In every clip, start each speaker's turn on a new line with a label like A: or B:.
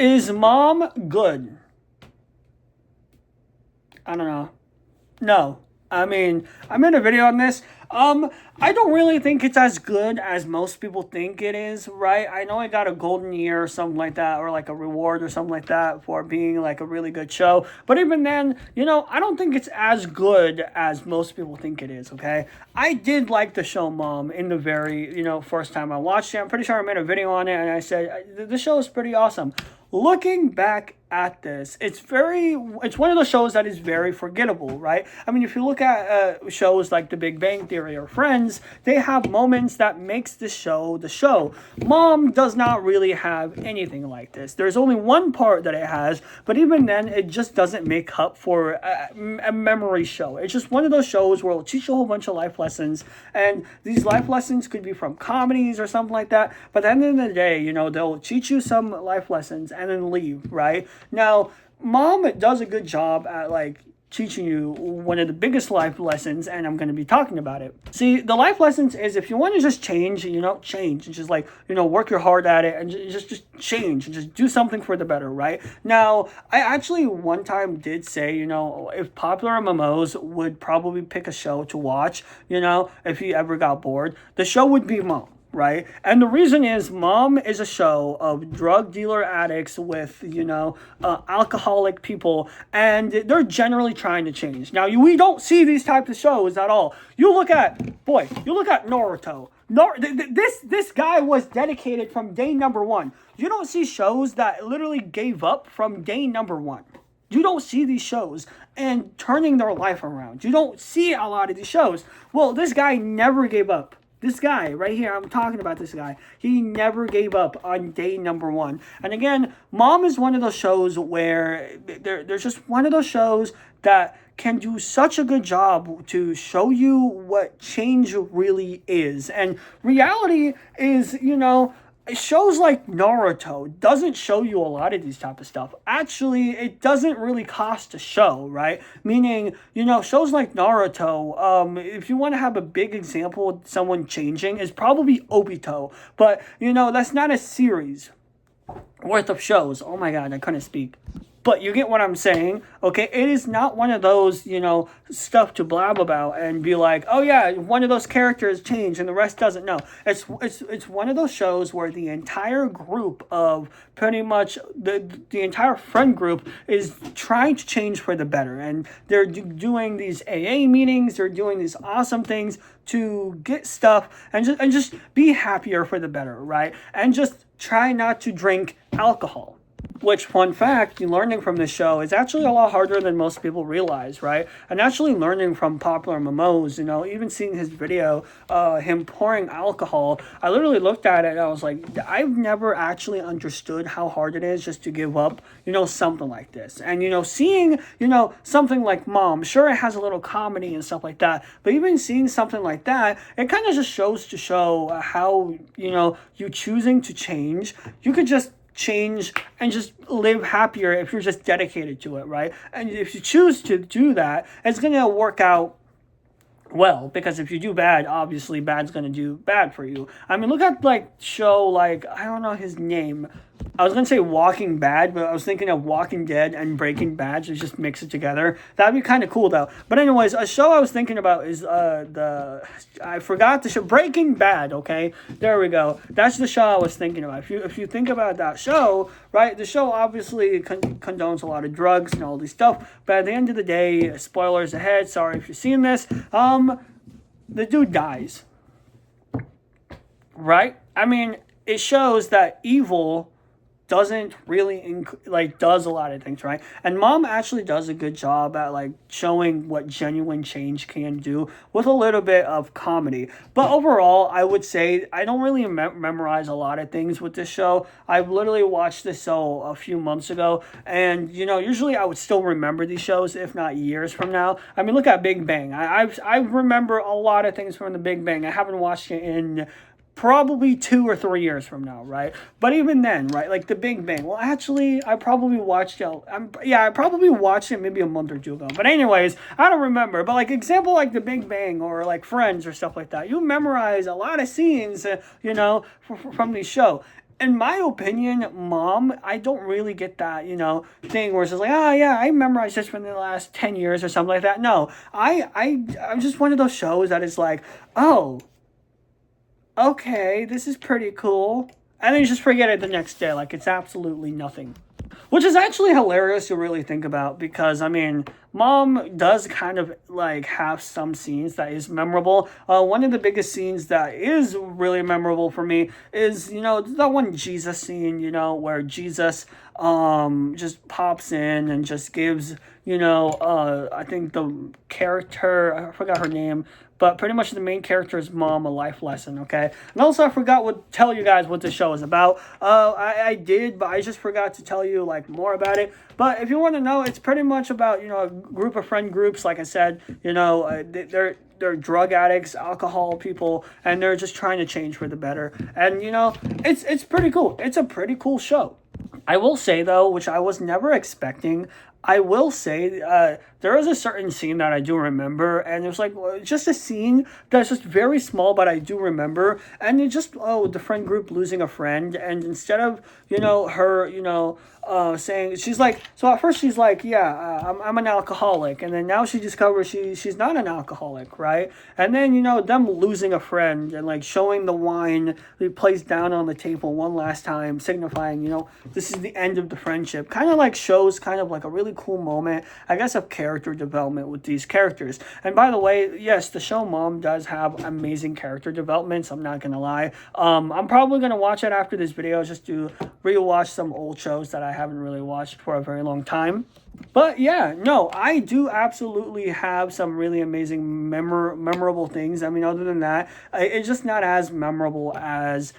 A: Is Mom good? I don't know. No. I mean, I made a video on this. I don't really think it's as good as most people think it is, right? I know I got a golden year or something like that, or like a reward or something like that for being like a really good show. But even then, I don't think it's as good as most people think it is, okay? I did like the show Mom in the very, first time I watched it. I'm pretty sure I made a video on it and I said, the show is pretty awesome. Looking back at this, it's one of those shows that is very forgettable, right? I mean, if you look at shows like The Big Bang Theory or Friends, they have moments that makes the show the show. Mom does not really have anything like this. There's only one part that it has, but even then, it just doesn't make up for a memory show. It's just one of those shows where it'll teach you a whole bunch of life lessons, and these life lessons could be from comedies or something like that, but at the end of the day, they'll teach you some life lessons and then leave, right? Now, Mom does a good job at teaching you one of the biggest life lessons, and I'm going to be talking about it. See, the life lessons is if you want to just change, change and just work your heart at it and just change and just do something for the better, right? Now, I actually one time did say, if popular MMOs would probably pick a show to watch, if you ever got bored, the show would be Mom. Right? And the reason is Mom is a show of drug dealer addicts with, alcoholic people, and they're generally trying to change. Now, we don't see these types of shows at all. You look at Naruto. This guy was dedicated from day number one. You don't see shows that literally gave up from day number one. You don't see these shows and turning their life around. You don't see a lot of these shows. Well, this guy never gave up. This guy right here, I'm talking about this guy. He never gave up on day number one. And again, Mom is one of those shows where there's just one of those shows that can do such a good job to show you what change really is. And reality is, shows like Naruto doesn't show you a lot of these type of stuff. Actually, it doesn't really cost to show, right? Meaning, shows like Naruto, if you want to have a big example of someone changing, is probably Obito. But, that's not a series worth of shows. Oh my god, I couldn't speak. But you get what I'm saying, okay? It is not one of those, stuff to blab about and be like, oh yeah, one of those characters changed and the rest doesn't. No, it's one of those shows where the entire group of pretty much the entire friend group is trying to change for the better, and they're doing these AA meetings, they're doing these awesome things to get stuff and just be happier for the better, right? And just try not to drink alcohol. Which, fun fact, learning from this show is actually a lot harder than most people realize, right? And actually learning from popular MMOs, even seeing his video, him pouring alcohol, I literally looked at it and I was like, I've never actually understood how hard it is just to give up, something like this. And, seeing, something like Mom, sure, it has a little comedy and stuff like that, but even seeing something like that, it kind of just shows to show how, you choosing to change, you could just change and just live happier if you're just dedicated to it, right? And if you choose to do that, it's going to work out well, because if you do bad, obviously bad's going to do bad for you. I mean, look at show I don't know his name. I was going to say Walking Bad, but I was thinking of Walking Dead and Breaking Bad, so just mix it together. That'd be kind of cool, though. But anyways, a show I was thinking about is I forgot the show, Breaking Bad, okay? There we go. That's the show I was thinking about. If you think about that show, right, the show obviously condones a lot of drugs and all this stuff, but at the end of the day, spoilers ahead, sorry if you're seeing this, the dude dies. Right? I mean, it shows that evil doesn't really does a lot of things, right? And Mom actually does a good job at showing what genuine change can do with a little bit of comedy. But overall, I would say I don't really memorize a lot of things with this show. I've literally watched this show a few months ago, and usually I would still remember these shows, if not years from now. I mean, look at Big Bang. I remember a lot of things from the Big Bang. I haven't watched it in probably 2 or 3 years from now, right? But even then, right, the Big Bang. Well, actually, I probably watched it. I probably watched it maybe a month or two ago. But anyways, I don't remember. But example the Big Bang or Friends or stuff like that. You memorize a lot of scenes, from the show. in my opinion, Mom, I don't really get that, thing where it's just like, oh yeah, I memorized this from the last 10 years or something like that. No, I'm just one of those shows that is like, oh, okay, this is pretty cool. And then you just forget it the next day. Like, it's absolutely nothing. Which is actually hilarious to really think about because, I mean, Mom does kind of like have some scenes that is memorable. One of the biggest scenes that is really memorable for me is, that one Jesus scene, where Jesus just pops in and just gives, I think the character, I forgot her name, but pretty much the main character's mom a life lesson, okay? And also I forgot to tell you guys what the show is about. I did, but I just forgot to tell you like more about it. But if you want to know, it's pretty much about, a group of friend groups, like I said, they're drug addicts, alcohol people, and they're just trying to change for the better. And, it's pretty cool. It's a pretty cool show. I will say, though, which I was never expecting, I will say there is a certain scene that I do remember, and it was like just a scene that's just very small, but I do remember. And it just, the friend group losing a friend, and instead of, her, saying, she's like, so at first she's like, yeah, I'm an alcoholic, and then now she discovers she's not an alcoholic, right? And then, them losing a friend and like showing the wine placed down on the table one last time, signifying, this is the end of the friendship, kind of like shows kind of like a really cool moment, I guess, of character development with these characters. And by the way, yes, the show Mom does have amazing character developments, I'm not gonna lie. I'm probably gonna watch it after this video just to rewatch some old shows that I haven't really watched for a very long time. But yeah, no, I do absolutely have some really amazing memorable things. I mean, other than that, it's just not as memorable as,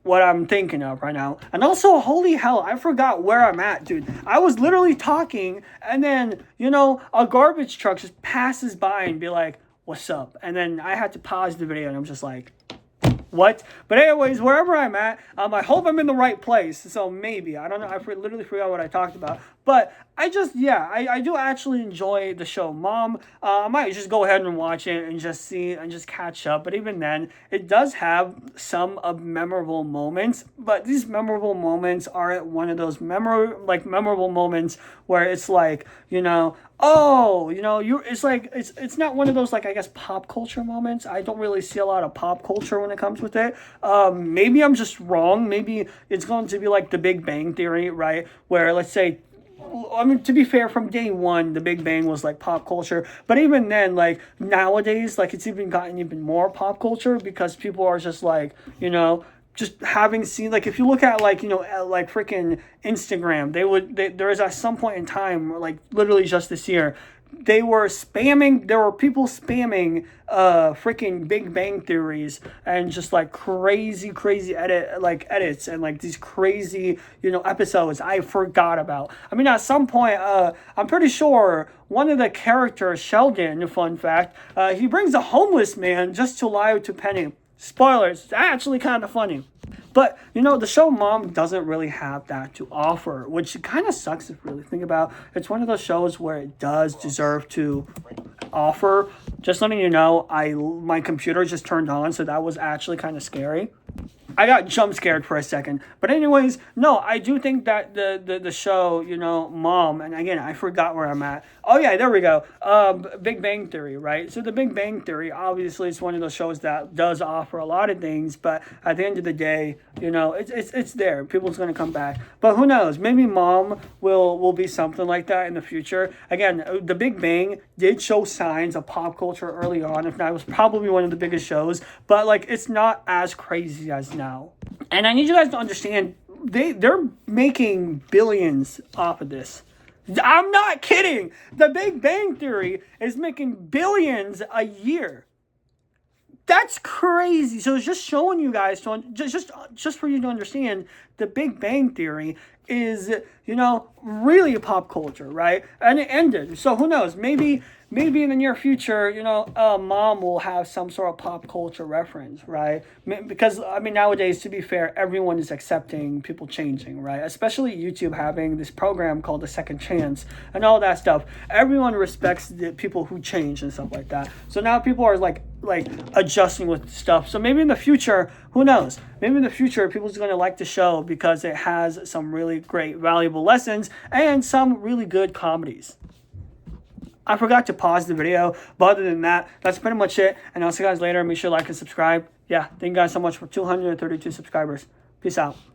A: what I'm thinking of right now. And also, holy hell, I forgot where I'm at, dude. I was literally talking, and then, a garbage truck just passes by and be like, what's up? And then I had to pause the video, and I'm just like, what? But anyways, wherever I'm at, I hope I'm in the right place. So maybe, I don't know, I literally forgot what I talked about. But I do actually enjoy the show Mom. I might just go ahead and watch it and just see and just catch up. But even then, it does have some of memorable moments. But these memorable moments aren't one of those memorable moments where it's like, it's not one of those, like, I guess, pop culture moments. I don't really see a lot of pop culture when it comes with it. Maybe I'm just wrong. Maybe it's going to be like The Big Bang Theory, right? Where, let's say, I mean, to be fair, from day one, The Big Bang was like pop culture. But even then, like nowadays, like it's even gotten even more pop culture because people are just like, just having seen, like, if you look at like, like freaking Instagram, there was at some point in time, like literally just this year, there were people spamming freaking Big Bang theories and just like crazy edits and like these crazy episodes I forgot about. I mean, at some point, I'm pretty sure one of the characters, Sheldon, fun fact, he brings a homeless man just to lie to Penny. Spoilers, it's actually kind of funny. But, the show Mom doesn't really have that to offer, which kind of sucks if you really think about. It's one of those shows where it does deserve to offer. Just letting you know, my computer just turned on, so that was actually kind of scary. I got jump scared for a second. But anyways, no, I do think that the show, Mom, and again, I forgot where I'm at. Oh yeah, there we go. Big Bang Theory, right? So The Big Bang Theory, obviously, it's one of those shows that does offer a lot of things, but at the end of the day, it's there. People's gonna come back. But who knows? Maybe Mom will be something like that in the future. Again, The Big Bang did show signs of pop culture early on. If not, it was probably one of the biggest shows. But like, it's not as crazy as now. And I need you guys to understand, they're making billions off of this. I'm not kidding. The Big Bang Theory is making billions a year. That's crazy. So it's just showing you guys, just for you to understand, The Big Bang Theory is, really a pop culture, right? And it ended. So who knows? Maybe in the near future, Mom will have some sort of pop culture reference, right? Because, I mean, nowadays, to be fair, everyone is accepting people changing, right? Especially YouTube having this program called The Second Chance and all that stuff. Everyone respects the people who change and stuff like that. So now people are like like adjusting with stuff. So maybe in the future, who knows? Maybe in the future, people's going to like the show because it has some really great, valuable lessons and some really good comedies. I forgot to pause the video, but other than that, that's pretty much it. And I'll see you guys later. Make sure to like and subscribe. Yeah, thank you guys so much for 232 subscribers. Peace out.